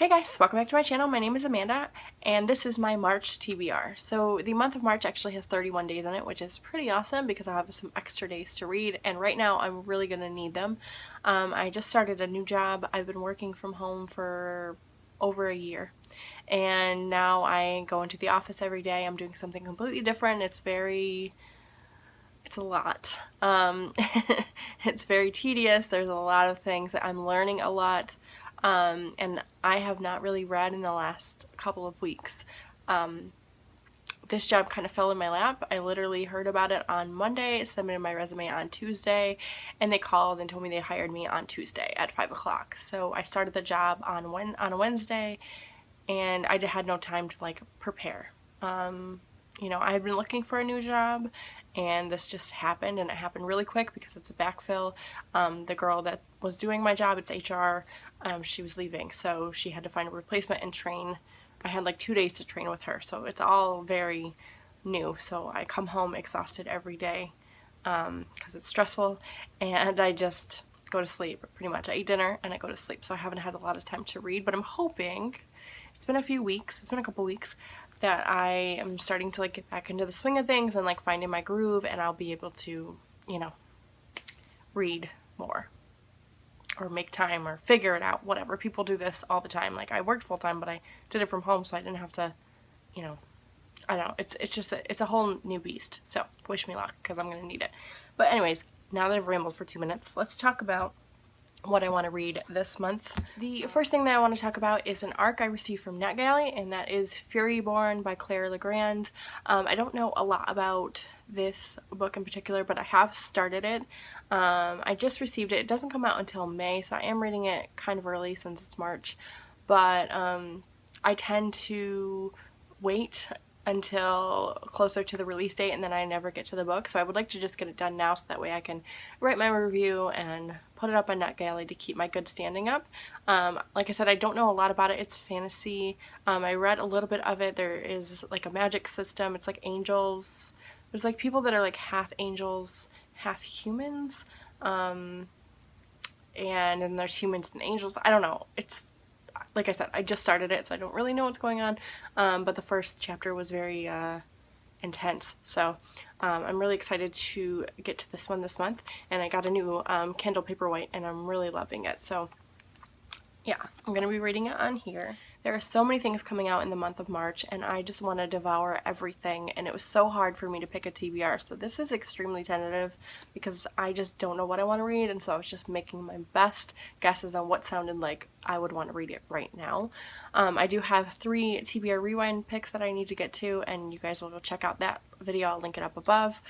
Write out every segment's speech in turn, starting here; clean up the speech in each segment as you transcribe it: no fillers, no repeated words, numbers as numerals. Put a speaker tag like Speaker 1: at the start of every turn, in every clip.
Speaker 1: Hey guys, welcome back to my channel. My name is Amanda and this is my March TBR. So the month of March actually has 31 days in it, which is pretty awesome because I have some extra days to read, and right now I'm really going to need them. I just started a new job. I've been working from home for over a year and now I go into the office every day. I'm doing something completely different. It's a lot. It's very tedious. There's a lot of things that I'm learning a lot. And I have not really read in the last couple of weeks. This job kind of fell in my lap. I literally heard about it on Monday, submitted my resume on Tuesday, and they called and told me they hired me on Tuesday at 5 o'clock. So I started the job on a Wednesday, and I had no time to prepare. You know, I had been looking for a new job and this just happened, and it happened really quick because it's a backfill. The girl that was doing my job, it's HR, she was leaving, so she had to find a replacement and train. I had like 2 days to train with her, so it's all very new. So I come home exhausted every day because it's stressful, and I just go to sleep pretty much. I eat dinner and I go to sleep, so I haven't had a lot of time to read, but I'm hoping, it's been a couple weeks, that I am starting to get back into the swing of things and finding my groove, and I'll be able to, you know, read more or make time or figure it out, whatever. People do this all the time. I worked full time, but I did it from home, so I didn't have to, you know, I don't know. It's a whole new beast. So wish me luck because I'm gonna need it. But anyways, now that I've rambled for 2 minutes, let's talk about what I want to read this month. The first thing that I want to talk about is an ARC I received from NetGalley, and that is Furyborn by Claire Legrand. I don't know a lot about this book in particular, but I have started it. I just received it. It doesn't come out until May, so I am reading it kind of early since it's March, but I tend to wait until closer to the release date, and then I never get to the book. So I would like to just get it done now, so that way I can write my review and put it up on NetGalley to keep my good standing up. Like I said, I don't know a lot about it. It's fantasy. I read a little bit of it. There is a magic system. It's like angels. There's people that are half angels, half humans. And then there's humans and angels. I don't know. It's, like I said, I just started it, so I don't really know what's going on, but the first chapter was very intense, so I'm really excited to get to this one this month, and I got a new Kindle Paperwhite, and I'm really loving it, so yeah, I'm going to be reading it on here. There are so many things coming out in the month of March, and I just want to devour everything, and it was so hard for me to pick a TBR, so this is extremely tentative because I just don't know what I want to read, and so I was just making my best guesses on what sounded like I would want to read it right now. I do have 3 TBR Rewind picks that I need to get to, and you guys will go check out that video. I'll link it up above.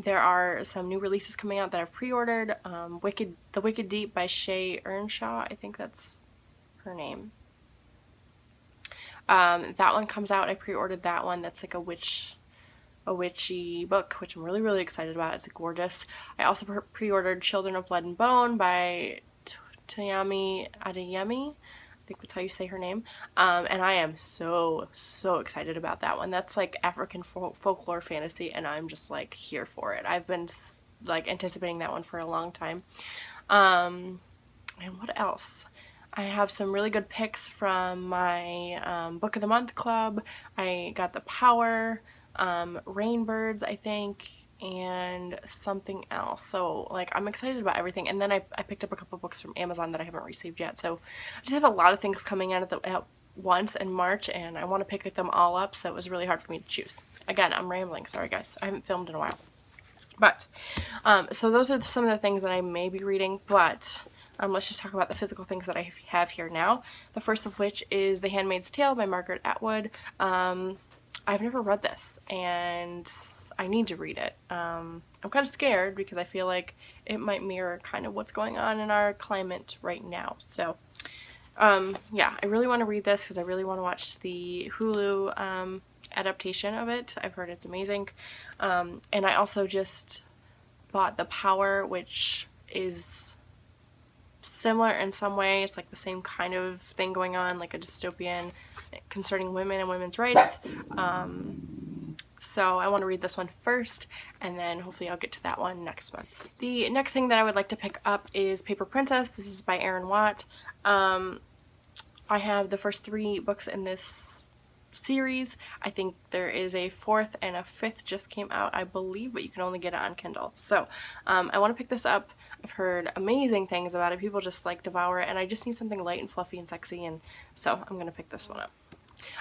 Speaker 1: There are some new releases coming out that I've pre-ordered. The Wicked Deep by Shay Earnshaw, I think that's her name. That one comes out. I pre-ordered that one. That's a witchy book, which I'm really, really excited about. It's gorgeous. I also pre-ordered Children of Blood and Bone by Toyomi Adeyemi. I think that's how you say her name. And I am so excited about that one. That's African folklore fantasy, and I'm just here for it. I've been anticipating that one for a long time. And what else? I have some really good picks from my Book of the Month club. I got The Power, Rainbirds, I think, and something else. So I'm excited about everything. And then I picked up a couple books from Amazon that I haven't received yet. So I just have a lot of things coming out at once in March, and I want to pick them all up, so it was really hard for me to choose. Again, I'm rambling. Sorry guys. I haven't filmed in a while. But so those are some of the things that I may be reading, but let's just talk about the physical things that I have here now. The first of which is The Handmaid's Tale by Margaret Atwood. I've never read this, and I need to read it. I'm kind of scared because I feel like it might mirror kind of what's going on in our climate right now. So, yeah, I really want to read this because I really want to watch the Hulu adaptation of it. I've heard it's amazing. And I also just bought The Power, which is similar in some way. It's the same kind of thing going on, a dystopian concerning women and women's rights. So I want to read this one first, and then hopefully I'll get to that one next month. The next thing that I would like to pick up is Paper Princess. This is by Erin Watt. I have the first 3 books in this series. I think there is a 4th and a 5th just came out, I believe, but you can only get it on Kindle. So I want to pick this up. I've heard amazing things about it. People just like devour it, and I just need something light and fluffy and sexy, and so I'm going to pick this one up.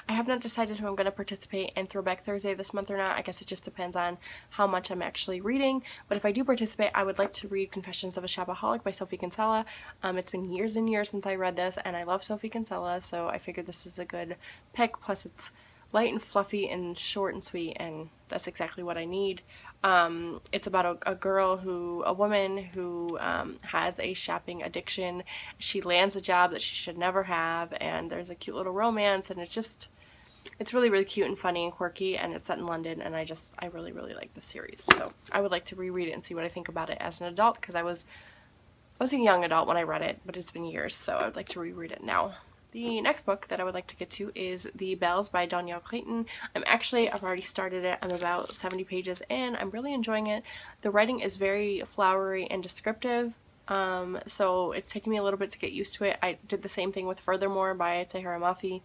Speaker 1: I have not decided if I'm going to participate in Throwback Thursday this month or not. I guess it just depends on how much I'm actually reading. But if I do participate, I would like to read Confessions of a Shopaholic by Sophie Kinsella. It's been years and years since I read this, and I love Sophie Kinsella, so I figured this is a good pick. Plus, it's light and fluffy and short and sweet, and that's exactly what I need. It's about a woman who has a shopping addiction. She lands a job that she should never have, and there's a cute little romance, and it's really, really cute and funny and quirky, and it's set in London, and I really, really like this series. So I would like to reread it and see what I think about it as an adult, because I was a young adult when I read it, but it's been years, so I would like to reread it now. The next book that I would like to get to is The Bells by Danielle Clayton. I've already started it. I'm about 70 pages in. I'm really enjoying it. The writing is very flowery and descriptive, so it's taken me a little bit to get used to it. I did the same thing with Furthermore by Tahira Mafi,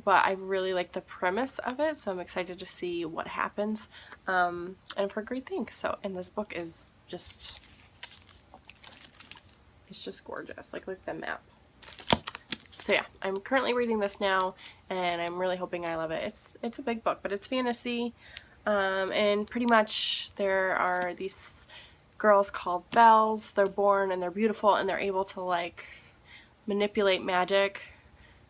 Speaker 1: but I really like the premise of it, so I'm excited to see what happens, and I've heard great things. So, and this book is just, it's just gorgeous. Like, look at the map. So yeah, I'm currently reading this now, and I'm really hoping I love it. It's a big book, but it's fantasy, and pretty much there are these girls called Bells. They're born and they're beautiful, and they're able to like manipulate magic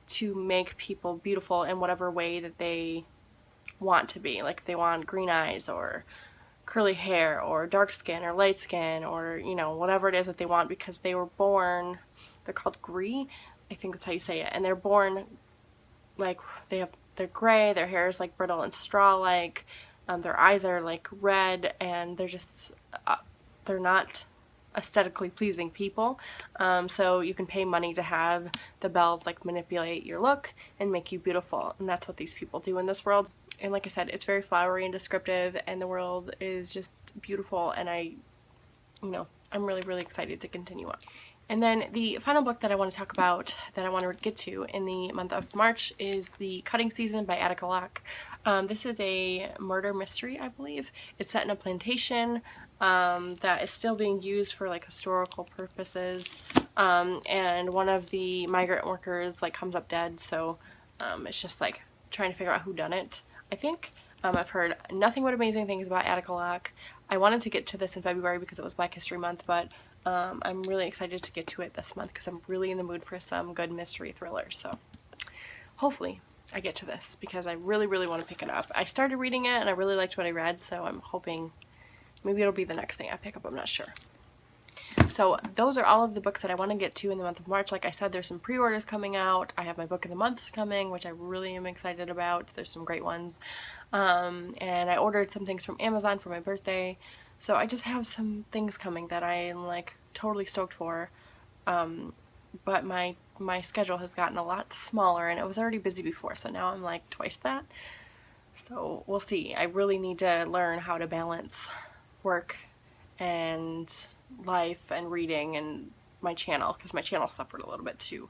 Speaker 1: to make people beautiful in whatever way that they want to be. Like if they want green eyes or curly hair or dark skin or light skin, or you know, whatever it is that they want, because they were born, they're called Gree, I think that's how you say it, and they're born like they're gray, their hair is like brittle and straw-like, their eyes are like red, and they're just they're not aesthetically pleasing people, so you can pay money to have the Bells like manipulate your look and make you beautiful, and that's what these people do in this world. And like I said, it's very flowery and descriptive, and the world is just beautiful, and I'm really, really excited to continue on. And then the final book that I want to talk about, that I want to get to in the month of March, is The Cutting Season by Attica Locke. This is a murder mystery, I believe. It's set in a plantation that is still being used for like historical purposes, and one of the migrant workers like comes up dead, so it's just like trying to figure out who done it, I think. I've heard nothing but amazing things about Attica Locke. I wanted to get to this in February because it was Black History Month, but I'm really excited to get to it this month because I'm really in the mood for some good mystery thrillers. So hopefully I get to this because I really, really want to pick it up. I started reading it and I really liked what I read, so I'm hoping maybe it'll be the next thing I pick up. I'm not sure. So those are all of the books that I want to get to in the month of March. Like I said, there's some pre-orders coming out. I have my book of the month coming, which I really am excited about. There's some great ones. And I ordered some things from Amazon for my birthday. So I just have some things coming that I am like totally stoked for. But my schedule has gotten a lot smaller, and it was already busy before, so now I'm like twice that. So we'll see. I really need to learn how to balance work and life and reading and my channel, because my channel suffered a little bit too.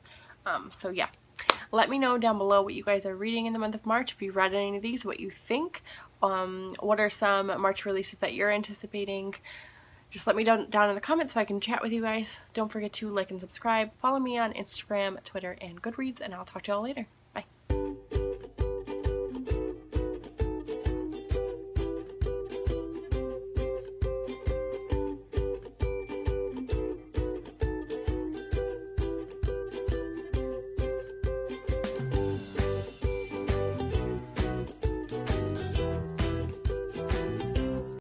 Speaker 1: So yeah, let me know down below what you guys are reading in the month of March, if you've read any of these, what you think. What are some March releases that you're anticipating? Just let me down in the comments so I can chat with you guys. Don't forget to like and subscribe. Follow me on Instagram, Twitter, and Goodreads, and I'll talk to y'all later.